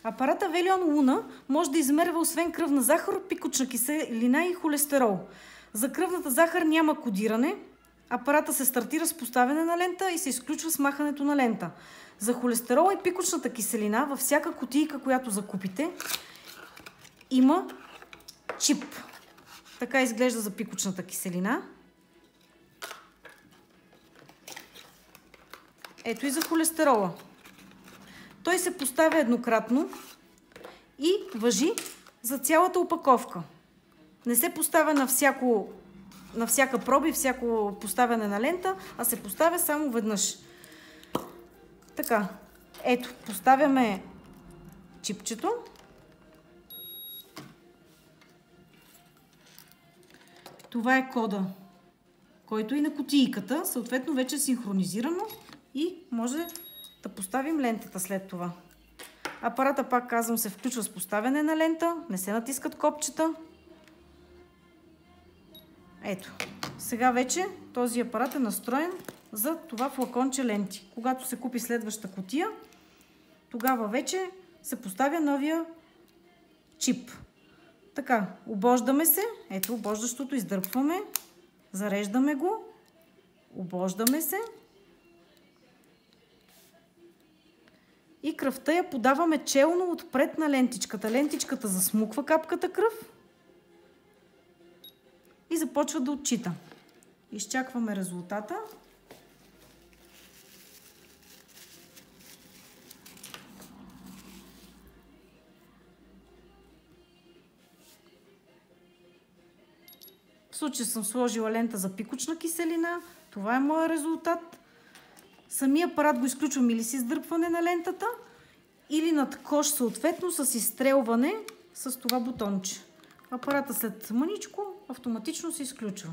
Апарата Велион Луна може да измерва освен кръвна захар, пикочна киселина и холестерол. За кръвната захар няма кодиране. Апарата се стартира с поставяне на лента и се изключва с махането на лента. За холестерол и пикочната киселина във всяка кутийка, която закупите, има чип. Така изглежда за пикочната киселина. Ето и за холестерола. Той се поставя еднократно и важи за цялата опаковка. Не се поставя на всяка проба и всяко поставяне на лента, а се поставя само веднъж. Така, ето, поставяме чипчето. Това е кода, който и на кутийката, съответно вече е синхронизирано и може да поставим лентата след това. Апарата, пак казвам, се включва с поставяне на лента, не се натискат копчета. Ето, сега вече този апарат е настроен за това флаконче ленти. Когато се купи следваща кутия, тогава вече се поставя новия чип. Така, обождаме се. Ето, обождащото издърпваме, зареждаме го, обождаме се. И кръвта я подаваме челно отпред на лентичката. Лентичката засмуква капката кръв и започва да отчита. Изчакваме резултата. В случая съм сложила лента за пикочна киселина. Това е моят резултат. Самия апарат го изключвам или с издърпване на лентата, или над кош съответно с изстрелване с това бутонче. Апарата след мъничко автоматично се изключва.